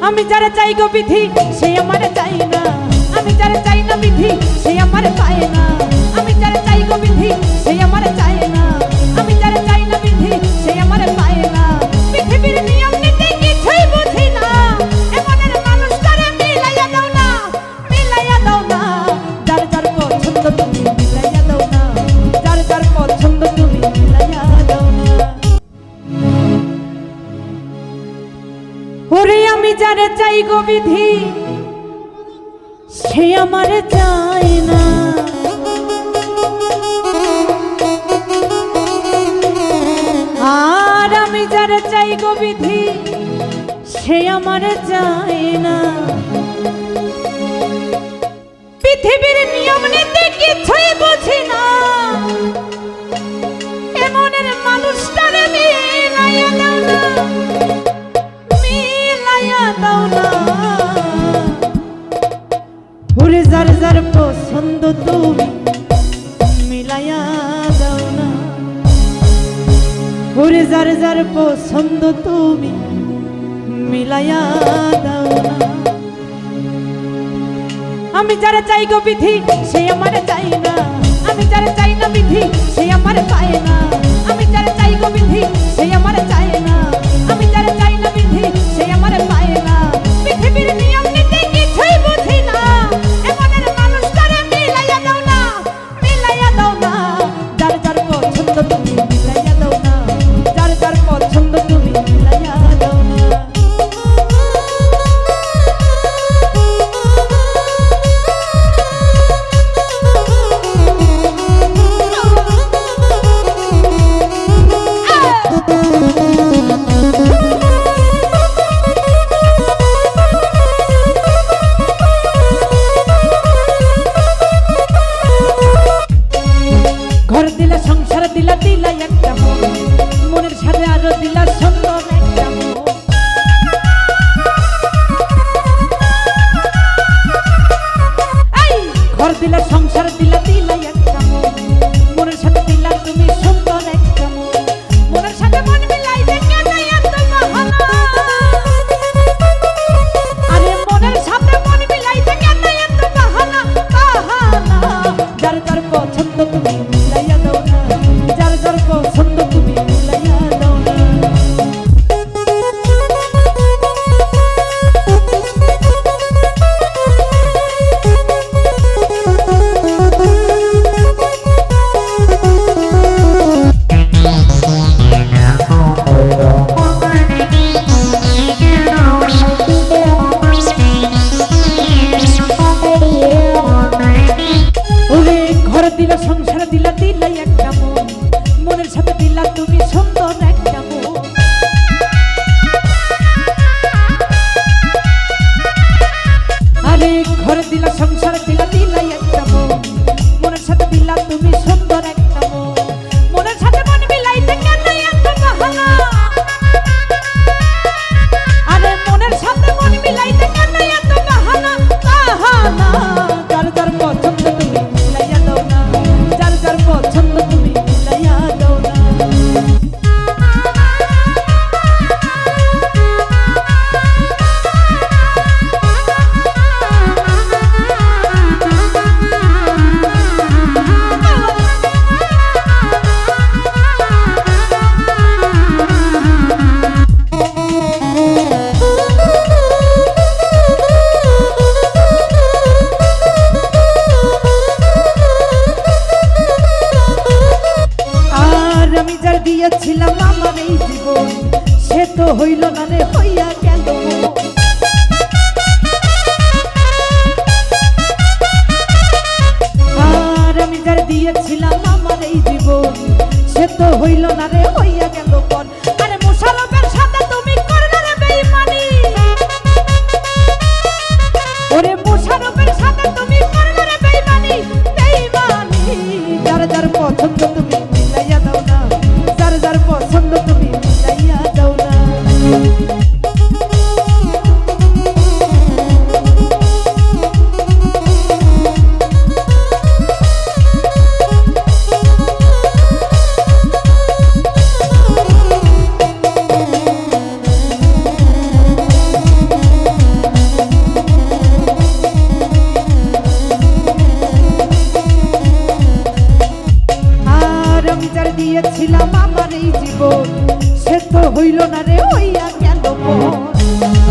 আমি যারা চাই গো বিধি সে আমার চাই না, আমি যারা চাই না বিধি সে আমার পায় না, আমি যারা চাই গো বিধি সে আমার চায় না, আমি যারা চাই না বিধি সে আমার পায় না। পৃথিবীর নিয়ম নীতি কিছুই বুঝি না, এমনের মানুষটারে মিলাইয়া দাও না, মিলাইয়া দাও না, যার যার পছন্দ তুমি মিলাইয়া দাও না, যার যার পছন্দ তুমি মিলাইয়া দাও না। ওরে আমি যারে চাই গো বিধি সে আমার চায় না, আর আমি যারে চাই গো বিধি সে আমার চায় না। পৃথিবীর নিয়ম নীতি কিছুই বুঝি না, এমনের মানুষটারে মিলাইয়া দাও না, মিলাইয়া দাও না। ওরে যার যার পছন্দ তুমি মিলাইয়া দাও না, ওরে যার যার পছন্দ তুমি মিলাইয়া দাও না। আমি যারা চাই গো বিধি সে আমার চাই না, আমি যারা চাই না বিধি সে আমার পায় না, আমি যারা চাই গো বিধি সে আমার চায় না, আমি যারা চাই না বিধি সে আমার পায় না। পৃথিবীর নিয়ম নীতি কিছুই বুঝি না, এমনের মানুষটারে মিলাইয়া দাও না, মিলাইয়া দাও না, যার যার পছন্দ তুমি মিলাইয়া দাও না, যার যার পছন্দ তুমি মিলাইয়া দাও না। ঘর দিলা সংসার দিলা দিলা একটা মন, মনের সাথে আরো দিলা সুন্দর একটা মন। ঘর দিলা সংসার দিলা দিলা একটা মন, মনের সাথে দিলা তুমি সুন্দর একটা মন, মনের সাথে মন মিলাইতে কেন এত বাহানা, আরে মনের সাথে মন মিলাইতে কেন এত বাহানা, বাহানা। যার যার পছন্দ তুমি মিলাইয়া দাও না, যার যার পছন্দ তুমি মিলাইয়া দাও না। ওরে ঘর দিলা সংসার দিলা দিলা একটা মন, মনের সাথে দিলা তুমি সুন্দর একটা মন। আরে ঘর দিলা সংসার দিলা দিলা একটা মন, মনের সাথে দিলা তুমি সুন্দর একটা মন, মনের সাথে মন মিলাইতে কেন এত বাহানা, আরে মনের সাথে মন মিলাইতে কেন এত বাহানা, বাহানা। যার যার পছন্দ তুমি মিলাইয়া দাও না, যার যার পছন্দ তুমি মিলাইয়া দাও না। আর আমি যার দিয়েছিলাম আমার এই জীবন, সে তো হইল না রে, হইয়া গেল। আর আমি যার দিয়েছিলাম আমার এই জীবন, সে তো হইল না রে, হইয়া গেল পর। আরে মুশারফের সাথে তুমি করলে রে বেঈমানি, ওরে মুশারফের সাথে তুমি করলে রে বেঈমানি, বেঈমানি। যার যার পছন্দ তুমি মিলাইয়া দাও না, যার যার পছন্দ তুমি মিলাইয়া দাও না। হইল না রে হইয়া গেল পর